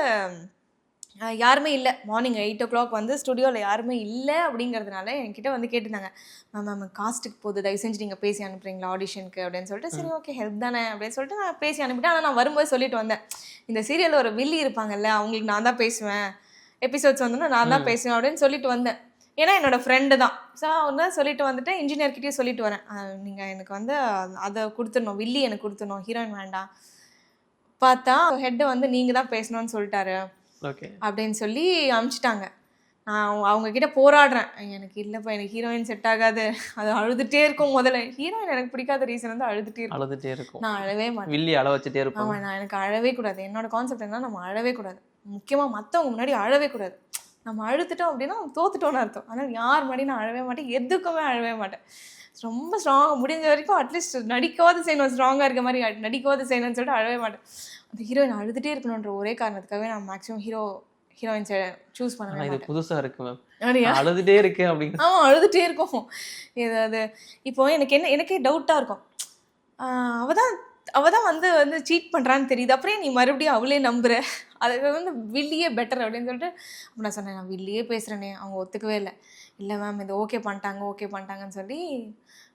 யாருமே இல்லை. மார்னிங் 8 o'clock வந்து ஸ்டுடியோவில் யாருமே இல்லை அப்படிங்கிறதுனால என்கிட்ட வந்து கேட்டிருந்தாங்க, மேம் காஸ்ட்டுக்கு போகுது, தயவு செஞ்சு நீங்கள் பேசி அனுப்புறீங்களா ஆடிஷனுக்கு அப்படின்னு சொல்லிட்டு. சரி ஓகே ஹெல்ப் தானே அப்படின்னு சொல்லிட்டு நான் பேசி அனுப்பிட்டேன். ஆனால் நான் வரும்போது சொல்லிட்டு வந்தேன், இந்த சீரியலில் ஒரு வில்லி இருப்பாங்கல்ல, அவங்களுக்கு நான் தான் பேசுவேன், எபிசோட்ஸ் வந்தோன்னா நான் தான் பேசுவேன் அப்படின்னு சொல்லிட்டு வந்தேன். ஏன்னா என்னோடய ஃப்ரெண்டு தான். ஸோ அவன் தான் சொல்லிட்டு வந்துட்டு இன்ஜினியர்கிட்டயே சொல்லிட்டு வரேன், நீங்கள் எனக்கு வந்து அதை கொடுத்துடணும், வில்லி எனக்கு கொடுத்துடணும், ஹீரோயின் வேண்டாம். பார்த்தா ஹெட்டை வந்து நீங்கள் தான் பேசணும்னு சொல்லிட்டாரு அப்படின்னு சொல்லி அனுப்பிச்சிட்டாங்க. நான் அவங்கக்கிட்ட போராடுறேன், எனக்கு இல்லைப்பா, எனக்கு ஹீரோயின் செட் ஆகாது, அது அழுதுகிட்டே இருக்கும். முதல்ல ஹீரோயின் எனக்கு பிடிக்காத ரீசன் வந்து அழுதுகிட்டே இருக்கும், நான் அழவே மாட்டேன், வில்லி அழ வச்சுட்டே இருப்பேன். ஆமாம், நான் எனக்கு அழவே கூடாது. என்னோட கான்செப்ட் என்ன, நம்ம அழவே கூடாது, முக்கியமாக மற்றவங்க முன்னாடி அழவே கூடாது. நம்ம அழுத்துட்டோம் அப்படின்னா தோத்துட்டோன்னு அர்த்தம். ஆனால் யார் முன்னாடி நான் அழவே மாட்டேன், எதுக்குமே அழவே மாட்டேன். ரொம்ப ஸ்ட்ராங்காக முடிஞ்ச வரைக்கும் அட்லீஸ்ட் நடிக்காவது செய்யணும், ஸ்ட்ராங்காக இருக்க மாதிரி நடிக்காவது செய்யணும்னு சொல்லிட்டு அழவே மாட்டேன். அந்த ஹீரோயின் அழுதுகிட்டே இருக்கணுன்ற ஒரே காரணத்துக்காகவே நான் மேக்ஸிமம் ஹீரோயின்ஸை சூஸ் பண்ணுவேன். இது புதுசாக இருக்கு மேம், அழுதுகிட்டே இருக்கு அப்படின்னு. ஆமாம், அழுதுகிட்டே இருக்கும். அது இப்போ எனக்கே டவுட்டாக இருக்கும், அவள் தான் வந்து சீட் பண்ணுறான்னு தெரியுது, அப்புறம் நீ மறுபடியும் அவளே நம்புற, அதுக்கு வந்து வில்லியே பெட்டர் அப்படின்னு சொல்லிட்டு அப்போ நான் சொன்னேன், நான் வில்லியே பேசுகிறேனே. அவங்க ஒத்துக்கவே இல்லை மேம் இது ஓகே பண்ணிட்டாங்கன்னு சொல்லி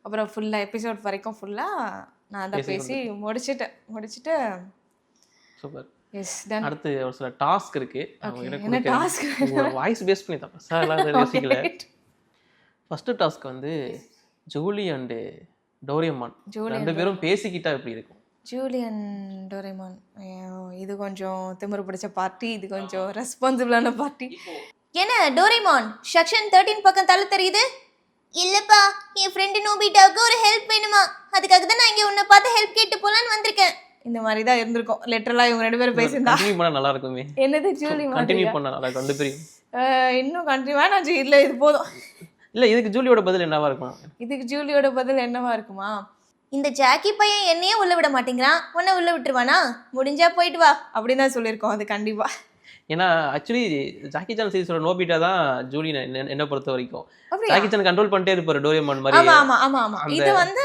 அப்புறம் ஃபுல்லாக எபிசோட் வரைக்கும் ஃபுல்லாக நான் தான் பேசி முடிச்சுட்டு சூப்பர். S ton. அடுத்து ஒரு சில டாஸ்க் இருக்கு, என்ன டாஸ்க்? வாய்ஸ் பேஸ் பண்ணி தான் சார் எல்லாம் யோசிக்கல. ஃபர்ஸ்ட் டாஸ்க் வந்து ஜூலி அண்ட் டோரேமான் ரெண்டு பேரும் பேசிக்கிட்டா எப்படி இருக்கும்? ஜூலி அண்ட் டோரேமான், இது கொஞ்சம் திமிரு பிடிச்ச பார்ட்டி, இது கொஞ்சம் ரெஸ்பான்சிபிளான பார்ட்டி. என்ன டோரேமான் செக்ஷன் 13 பக்கம் தலை தெரியுது? இல்லப்பா, என் ஃப்ரெண்டு நோபிட்டாவுக்கு ஒரு ஹெல்ப் வேணுமா, அதுக்காக தான் நான் இங்கே உன்னை பார்த்து ஹெல்ப் கேட்டு போலான்னு வந்திருக்கேன். இந்த மாதிரி தான் இருந்திருக்கும் லிட்டரலா, இவங்க ரெண்டு பேரும் பேசியிருந்தா கண்டினியூ பண்ணா நல்லா இருக்குமே. என்னது ஜூலி கண்டினியூ பண்ணா நல்லா இருக்கும் ரெண்டு பேரும். இன்னும் கண்டினியூ வேணாம், இல்லை இது போதும். இல்லை, இதுக்கு ஜூலியோட பதில் என்னவா இருக்கும்? இதுக்கு ஜூலியோட பதில் என்னவா இருக்குமா, இந்த ஜாக்கி பையன் என்னையே உள்ள விட மாட்டேங்கிறான், உன்னை உள்ள விட்டுருவானா, முடிஞ்சா போயிட்டு வா அப்படின்னு தான் சொல்லியிருக்கோம். அது கண்டிப்பா. ஏன்னா ஆக்சுவலி ஜாக்கி சான் சீரிஸோட நோபிட்டா தான் ஜூலி என்ன பொறுத்த வரைக்கும். ஜாக்கி சான் கண்ட்ரோல் பண்ணிட்டே இருப்பாரு டோரேமான் மாதிரி. ஆமா இது வந்து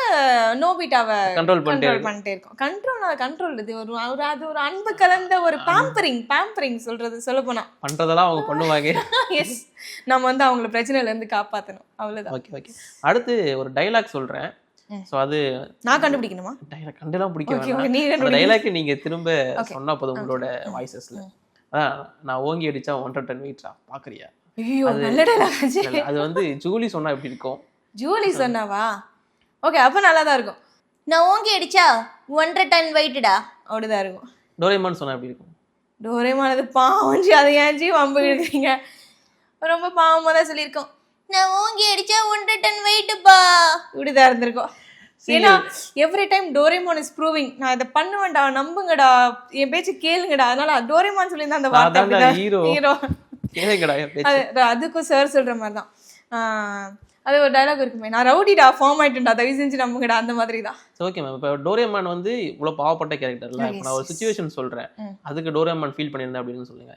நோபிட்டாவை கண்ட்ரோல் பண்ணிட்டே இருக்கும். கண்ட்ரோல் இது அது ஒரு அன்பு கலந்த ஒரு பாம்பரிங் சொல்ல போனா பண்றதெல்லாம் அவங்க பண்ணுவாங்க. எஸ், நம்ம வந்து அவங்கள பிரச்சனையில இருந்து காப்பாற்றணும், அவ்வளவுதான். ஓகே. அடுத்து ஒரு டைலாக் சொல்றேன், ஸோ அது நான் கண்டுபிடிக்கணுமா? டைலாக் கண்டெல்லாம் பிடிக்கும். டைலாக் நீங்க திரும்ப சொன்னா போதும் உங்களோட வாய்ஸஸ்ல. நான் ஓங்கி அடிச்சா 1 ton வெயிட்ரா பாக்குறியா? அது வந்து ஜூலி சொன்னா எப்படி இருக்கும்? ஜூலி சொன்னாவா? ஓகே, அப்ப நல்லா தான் இருக்கும். நான் ஓங்கி அடிச்சா 1.5 ton வெயிட்டடா, அப்படிதான் இருக்கும். டோரேமான் சொன்னா எப்படி இருக்கும்? டோரேமானது பாவஞ்சி அதை ஏஞ்சி வம்பு இழுக்கிறீங்க. ரொம்ப பாவமாக தான் சொல்லியிருக்கோம். நான் ஓங்கி அடிச்சா 1.5 டன் வெயிட்டுப்பா. இப்படிதான் இருந்திருக்கோம். ஏன்னா every time Doraemon is proving நான் இதை பண்ணுவேன்டா, நம்புங்கடா, என் பேச்சு கேளுங்கடா. அதனால டோரேமான் சொல்லியிருந்தா அந்த வார்த்தை ஹீரோ அதுக்கும் சார் சொல்ற மாதிரி தான். அது ஒரு டைலாக் இருக்குமே, நான் ரவுடிடா ஃபார்ம் ஆயிட்டேன்டா, தயவு செஞ்சு நம்புங்கடா, அந்த மாதிரி தான். Okay ma'am. இப்போ டோரேமான் வந்து இவ்வளவு பாவப்பட்ட கேரக்டர்ல, இப்போ நான் ஒரு சுச்சுவேஷன் சொல்றேன், அதுக்கு டோரேமான் ஃபீல் பண்ணியிருந்தேன் அப்படின்னு சொல்லுங்க.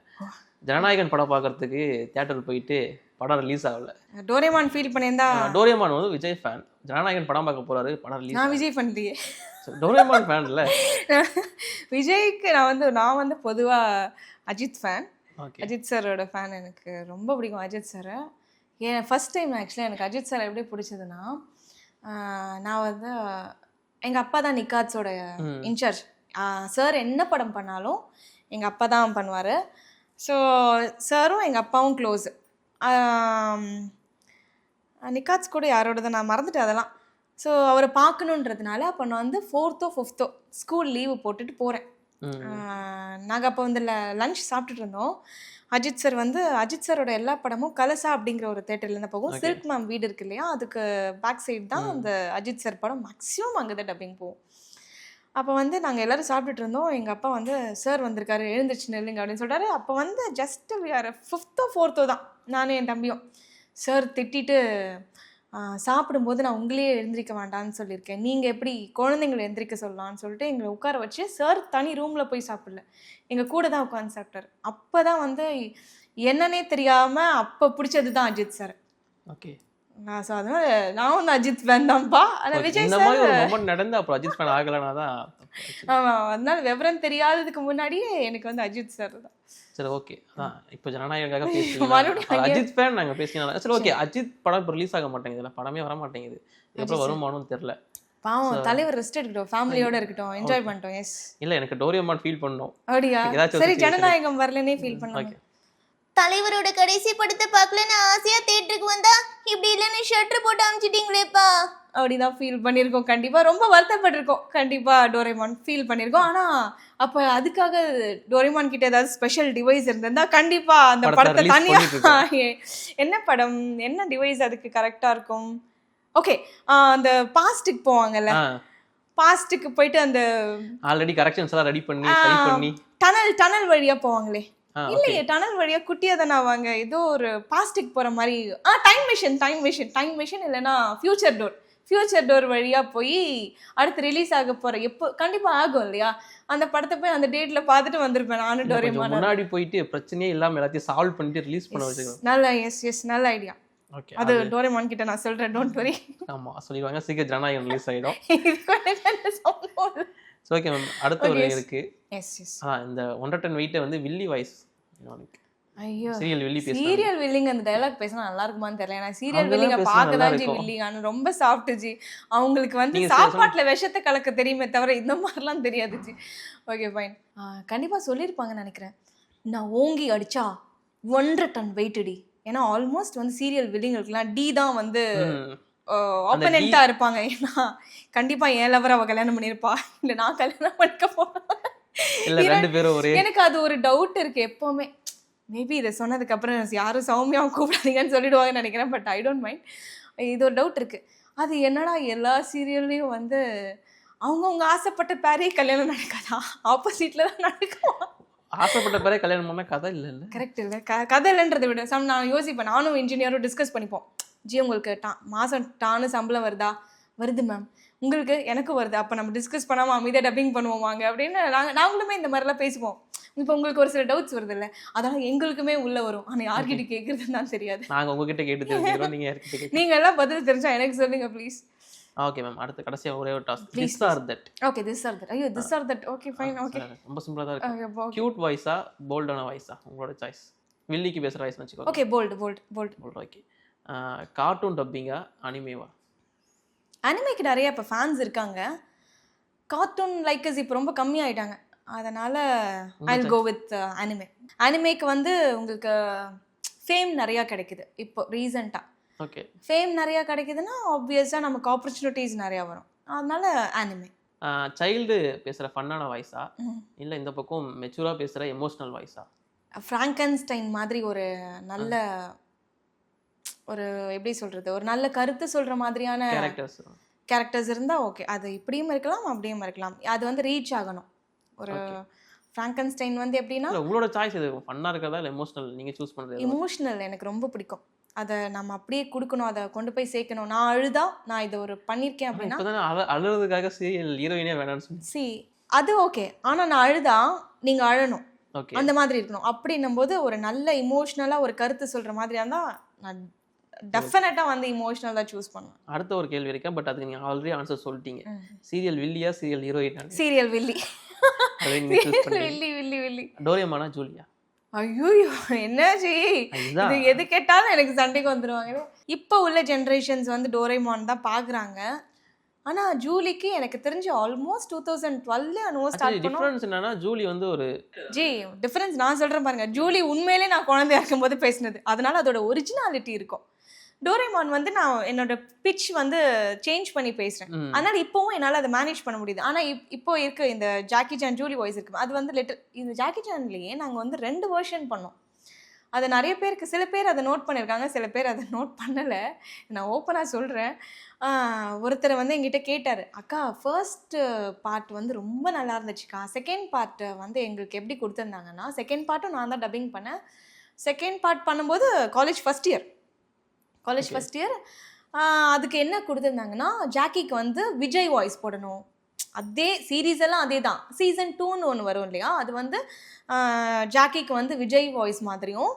ஜனநாயகன் படம் பார்க்கறதுக்கு தியேட்டர் போயிட்டு படம் ரிலீஸ் ஆகல, டோரேமான் ஃபீல் பண்ணியிருந்தா. டோரேமான் வந்து விஜய் ஃபேன், ஜனநாயகன் படம் பார்க்க போறாரு, படம் ரிலீஸ். நான் விஜய் ஃபேன்லையே, டோரேமான் ஃபேன் இல்ல. விஜய்க்கு நான் வந்து பொதுவா அஜித் ஃபேன். அஜித் சாரோட ஃபேன், எனக்கு ரொம்ப பிடிக்கும் அஜித் சாரை. ஏன் ஃபர்ஸ்ட் டைம் ஆக்சுவலாக எனக்கு அஜித் சார் எப்படி பிடிச்சதுன்னா, நான் வந்து எங்கள் அப்பா தான் நிக்காட்ஸோட இன்சார்ஜ். சார் என்ன படம் பண்ணாலும் எங்கள் அப்பா தான் பண்ணுவார். ஸோ சாரும் எங்கள் அப்பாவும் க்ளோஸு. நிக்காட்ஸ் கூட யாரோட தான் நான் மறந்துட்டேன் அதெல்லாம். ஸோ அவரை பார்க்கணுன்றதுனால அப்போ நான் வந்து 4th or 5th school leave போட்டுட்டு போகிறேன். நாங்கள் அப்போ வந்து லஞ்ச் சாப்பிட்டுட்டு இருந்தோம். அஜித் சார் வந்து அஜித் சாரோட எல்லா படமும் கலசா அப்படிங்கிற ஒரு தேட்டர்லேருந்து போகும். சில்க் மேம் வீடு இருக்கு இல்லையா, அதுக்கு பேக் சைடு தான் அந்த அஜித் சார் படம் மேக்ஸிமம் அங்கே தான் டப்பிங் போகும். அப்போ வந்து நாங்கள் எல்லோரும் சாப்பிட்டுட்டு இருந்தோம். எங்கள் அப்பா வந்து சார் வந்திருக்காரு, எழுந்திரிச்சு நெல்லுங்க அப்படின்னு சொல்கிறாரு. அப்போ வந்து ஜஸ்ட் வேறு 5th or 4th தான், நானும் என் தம்பியும். சார் திட்டிட்டு, சாப்பிடும்போது நான் உங்களையே எழுந்திரிக்க வேண்டாம்னு சொல்லியிருக்கேன், நீங்கள் எப்படி குழந்தைங்களை எழுந்திரிக்க சொல்லலான்னு சொல்லிட்டு எங்களை உட்கார வச்சு, சார் தனி ரூமில் போய் சாப்பிடல, எங்கள் கூட தான் உட்காந்து சாப்பிட்டார். அப்போ தான் வந்து என்னன்னே தெரியாமல் அப்போ பிடிச்சது தான் அஜித் சார். ஓகே. ஸோ அதனால நான் வந்து அஜித் ஃபேன் தான்ப்பா. ஆனால் விஜய் சார் நடந்து அப்புறம் அஜித் ஃபேன் ஆகலைன்னா தான். ஆமாம், அதனால விவரம் தெரியாததுக்கு முன்னாடியே எனக்கு வந்து அஜித் சார் தான். சரி, ஓகே. இப்போ ஜனநாயகனுக்காக பேசுறோம், அஜித் ஃபேன் நாங்க பேசினால. சரி, ஓகே. அஜித் படம் இப்போ ரிலீஸ் ஆக மாட்டேங்குது, படமே வர மாட்டேங்குது, எப்போ வருமானு தெரியல. பாவம், தலைவர் ரெஸ்ட் எடுக்கட்டும், ஃபேமிலியோட இருக்கட்டும், என்ஜாய் பண்ணிட்டோம். எஸ், இல்ல எனக்கு டோரேமான் ஃபீல் பண்ணோம். அப்படியா? சரி, ஜனநாயகம் வரலனே ஃபீல் பண்ணாங்க. தலைவரோட கடைசி படத்தை பார்க்கலன்னு ஆசையா தியேட்டருக்கு வந்தா இப்படி இல்லைன்னு ஷட்டர் போட்டு அமிச்சிட்டீங்களேப்பா. அப்படிதான் ஃபீல் பண்ணியிருக்கோம். கண்டிப்பா ரொம்ப வருத்தப்பட்டிருக்கோம். கண்டிப்பா டோரேமான் ஃபீல் பண்ணியிருக்கோம். ஆனா அப்ப அதுக்காக டோரேமான் கிட்ட ஏதாவது ஸ்பெஷல் டிவைஸ் இருந்திருந்தா கண்டிப்பா அந்த படத்தை தனியா என்ன படம் என்ன டிவைஸ் அதுக்கு கரெக்டா இருக்கும். ஓகே, அந்த பாஸ்டுக்கு போவாங்கல்ல, பாஸ்டுக்கு போயிட்டு அந்த ஆல்ரெடி கரெக்ஷன்ஸ் எல்லாம் ரெடி பண்ணி டனல் வழியா போவாங்களே, இல்லையே டனல் வழியா குட்டியா தானே ஆவாங்க, ஏதோ ஒரு பாஸ்டுக்கு போற மாதிரி. டைம் மிஷின் இல்லைன்னா ஃபியூச்சர் டோர் வழியா போய் அடுத்து ரிலீஸ் ஆக போற எப்போ கண்டிப்பா ஆகும் இல்லையா, அந்த படத்தை போய் அந்த டேட்ல பார்த்துட்டு வந்திருப்பேன் நானும் டோரேமான். முன்னாடி போயிட்டு பிரச்சனையே இல்லாம எல்லாத்தையும் சால்வ் பண்ணிட்டு ரிலீஸ் பண்ண வச்சுக்கோங்க. நல்ல எஸ் நல்ல ஐடியா. ஓகே, அது டோரேமான் கிட்ட நான் சொல்றேன், டோன்ட் வரி. ஆமா சொல்லிடுவாங்க, சீக்கிரம் ஜனநாயகம் ரிலீஸ் ஆயிடும். ஓகே மேம், அடுத்த ஒரு இருக்கு. எஸ் இந்த 1.5 டன் வெயிட் வந்து வில்லி வாய்ஸ். ஐயோ, சீரியல் வில்லிங் அந்த டயலாக் பேசினா நல்லா இருக்குமான்னு தெரியல. நான் சீரியல் வில்லிங்க பார்க்கதான் வில்லிங், ஆனா ரொம்ப சாஃப்ட் ஜி. அவங்களுக்கு வந்து சாப்பாட்டுல விஷத்தை கலக்க தெரியுமே தவிர இந்த மாதிரிலாம் தெரியாது ஜி. ஓகே ஃபைன், கண்டிப்பா சொல்லியிருப்பாங்கன்னு நினைக்கிறேன். நான் ஓங்கி அடிச்சா 1.5 டன் வெயிட் டி. ஏன்னா ஆல்மோஸ்ட் வந்து சீரியல் வில்லிங்களுக்குலாம் டி தான் வந்து ஆப்பனண்டா இருப்பாங்க. ஏன்னா கண்டிப்பா என் லவர் அவ கல்யாணம் பண்ணிருப்பா, இல்ல நான் கல்யாணம் பண்ணிக்க போறேன். எனக்கு அது ஒரு டவுட் இருக்கு எப்பவுமே. மேபி இதை சொன்னதுக்கு அப்புறம் யாரும் சௌமியாவும் கூப்பிடாதீங்கன்னு சொல்லிடுவாங்கன்னு நினைக்கிறேன். பட் ஐ டோன்ட் மைண்ட், இது ஒரு டவுட் இருக்கு. அது என்னடா எல்லா சீரியல்லையும் வந்து அவங்கவுங்க ஆசைப்பட்ட பேரே கல்யாணம் நடக்காதா, ஆப்போசிட்ல தான் நடக்குமா? ஆசைப்பட்ட பேரே கல்யாணம் பண்ண கதை இல்லை இல்லை கரெக்ட் இல்லை, கதை இல்லைன்றதை விட நான் யோசிப்பேன், நானும் இன்ஜினியரும் டிஸ்கஸ் பண்ணிப்போம். ஜி உங்களுக்கு மாதம் டானு சம்பளம் வருது மேம், உங்களுக்கு எனக்கும் வருது, அப்போ நம்ம டிஸ்கஸ் பண்ணாமல் அமைதியாக டப்பிங் பண்ணுவோம் வாங்க அப்படின்னு நாங்களுமே இந்த மாதிரிலாம் பேசுவோம். இப்போ உங்களுக்கு ஒரு சில டவுட்ஸ் வருது இல்லை, அதெல்லாம் எங்களுக்குமே உள்ள வரும். ஆனால் யார்கிட்ட கேட்குறதுன்னு தான் தெரியாது. நாங்கள் உங்ககிட்ட கேட்டு தெரிஞ்சுக்கிறோம், நீங்கள் எல்லாம் பதில் தெரிஞ்சா எனக்கு சொல்லுங்க ப்ளீஸ். ஓகே மேம், அடுத்து கடைசியா ஒரே ஒரு task. This are that. Okay, this are that. ஐயோ, this are that. Okay fine. Okay, ரொம்ப சிம்பிளா தான் இருக்கு. கியூட் வாய்ஸா போல்டான வாய்ஸா, உங்களோட சாய்ஸ். வில்லிக்கு பேசுற வாய்ஸ் வெச்சுக்கோ. Okay, bold. ஓகே, கார்ட்டூன் டப்பிங்கா அனிமேவா? அனிமேக்கு நிறைய இப்போ ஃபேன்ஸ் இருக்காங்க. கார்ட்டூன் லைக்கர்ஸ் இப்போ ரொம்ப கம்மி ஆயிட்டாங்க. அதனால I will go with anime. அனிமேக்கு வந்து உங்களுக்கு ஃபேம் நிறையா கிடைக்குது இப்போ ரீசெண்டாக. ஓகே, ஃபேம் நிறையா கிடைக்குதுன்னா ஆப்வியஸாக நமக்கு ஆப்பர்ச்சுனிட்டிஸ் நிறையா வரும். அதனால அனிமே. சைல்டு பேசுகிற ஃபன்னான வாய்ஸா இல்லை இந்த பக்கம் மெச்சூராக பேசுகிற எமோஷ்னல் வாய்ஸா? ஃப்ராங்கன்ஸ்டைன் மாதிரி ஒரு நல்ல ஒரு எப்படி சொல்கிறது, ஒரு நல்ல கருத்து சொல்கிற மாதிரியான கேரக்டர்ஸ் இருந்தால் ஓகே. அது இப்படியும் இருக்கலாம் அப்படியும் இருக்கலாம். அது வந்து ரீச் ஆகணும். ஒரு ஃப்ராங்கன்ஸ்டைன் வந்து எப்படின்னா உங்களோட சாய்ஸ் இது ஃபன்னாக இருக்கிறதா இல்லை எமோஷ்னல் நீங்கள் சூஸ் பண்ணுறது? எமோஷ்னல் எனக்கு ரொம்ப பிடிக்கும். அதை நம்ம அப்படியே கொடுக்கணும், அதை கொண்டு போய் சேர்க்கணும். நான் அழுதா நான் இதை ஒரு பண்ணியிருக்கேன் அப்படின்னா அழுறதுக்காக சீரியல் ஹீரோயினே வேணாம்னு சொல்லி அது ஓகே. ஆனால் நான் அழுதா நீங்கள் அழணும், ஓகே, அந்த மாதிரி இருக்கணும். அப்படின்னும் போது ஒரு நல்ல இமோஷ்னலாக ஒரு கருத்து சொல்கிற மாதிரியா இருந்தால் நான் டெஃபினட்டாக வந்து இமோஷ்னல் தான் சூஸ் பண்ணுவேன். அடுத்த ஒரு கேள்வி இருக்கேன், பட் அதுக்கு நீங்கள் ஆல்ரெடி ஆன்சர் சொல்லிட்டீங்க. சீரியல் வில்லியா சீரியல் ஹீரோயினா? சீரியல் வில்லி. வில்லி. டோரேமானா ஜூலியா? ஐயோ என்னாச்சு, இது எது கேட்டாலும் எனக்கு சண்டைக்கு வந்துடுவாங்க. இப்போ உள்ள ஜென்ரேஷன்ஸ் வந்து டோரேமான் தான் பார்க்குறாங்க. ஆனால் ஜூலிக்கு எனக்கு தெரிஞ்சு ஆல்மோஸ்ட் 2012 ஸ்டார்ட் பண்ணோம். டிஃபரன்ஸ் என்னன்னா ஜூலி வந்து ஒரு டிஃபரன்ஸ் நான் சொல்கிறேன் பாருங்க. ஜூலி உண்மையிலே நான் குழந்தையா இருக்கும்போது பேசினது, அதனால அதோட ஒரிஜினாலிட்டி இருக்கும். டோரேமான் வந்து நான் என்னோட பிட்ச் வந்து சேஞ்ச் பண்ணி பேசுகிறேன், அதனால இப்போவும் என்னால் அதை மேனேஜ் பண்ண முடியுது. ஆனால் இப்போ இருக்க இந்த ஜாக்கி சான் ஜூலி வாய்ஸ் இருக்கு, அது வந்து இந்த ஜாக்கி சான்லேயே நாங்கள் வந்து 2 வெர்ஷன் பண்ணோம். அது நிறைய பேருக்கு, சில பேர் அதை நோட் பண்ணியிருக்காங்க, சில பேர் அதை நோட் பண்ணலை. நான் ஓப்பனாக சொல்கிறேன். ஒருத்தர் வந்து எங்கிட்ட கேட்டார், அக்கா ஃபர்ஸ்ட் பார்ட் வந்து ரொம்ப நல்லா இருந்துச்சுக்கா, செகண்ட் பார்ட் வந்து எங்களுக்கு எப்படி கொடுத்துருந்தாங்கன்னா, செகண்ட் பார்ட்டும் நான் தான் டப்பிங் பண்ணேன். செகண்ட் பார்ட் பண்ணும்போது காலேஜ் ஃபஸ்ட் இயர் அதுக்கு என்ன கொடுத்துருந்தாங்கன்னா, ஜாக்கிக்கு வந்து விஜய் வாய்ஸ் போடணும். அதே சீரீஸ் எல்லாம் அதே தான். சீசன் 2ன்னு ஒன்று வரும் இல்லையா, அது வந்து ஜாக்கிக்கு வந்து விஜய் வாய்ஸ் மாதிரியும்,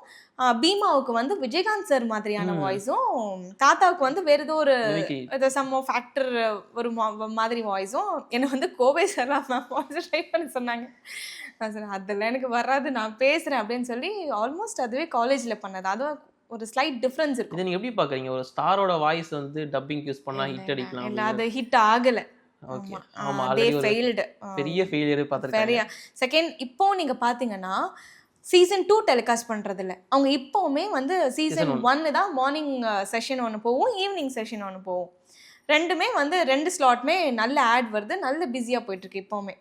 பீமாவுக்கு வந்து விஜயகாந்த் சார் மாதிரியான வாய்ஸும், தாத்தாவுக்கு வந்து வேறு ஏதோ சம் ஆஃப் ஆக்டர் ஒரு மாதிரி வாய்ஸும், என்னை வந்து கோவை சார்லாம் வாய்ஸ் ட்ரை பண்ண சொன்னாங்க. நான் சொன்னேன் அதெல்லாம் எனக்கு வராது, நான் பேசுகிறேன் அப்படின்னு சொல்லி ஆல்மோஸ்ட் அதுவே காலேஜில் பண்ணது. அதுவும் ஒரு ஸ்லைட் டிஃபரன்ஸ் இருக்கும். இதை நீங்க எப்படி பாக்குறீங்க? ஒரு ஸ்டாரோட வாய்ஸ் வந்து டப்பிங் யூஸ் பண்ணா ஹிட் அடிக்கலாம் இல்ல, அது ஹிட் ஆகல. ஓகே, ஆமா, அதே ஃபெயில்ட், பெரிய ஃபெயிலியர் பாத்துட்டேன். செகண்ட் இப்போ நீங்க பாத்தீங்கன்னா சீசன் 2 டெலிகாஸ்ட் பண்றது இல்ல. அவங்க இப்போவுமே வந்து சீசன் 1 தான் மார்னிங் செஷன் ஒன்று போகும், ஈவினிங் செஷன் ஒன்று போகும். ரெண்டுமே வந்து 2 ஸ்லாட்மே நல்ல ஆட் வருது, நல்ல பிஸியா போயிட்டு இருக்கு இப்போவுமே.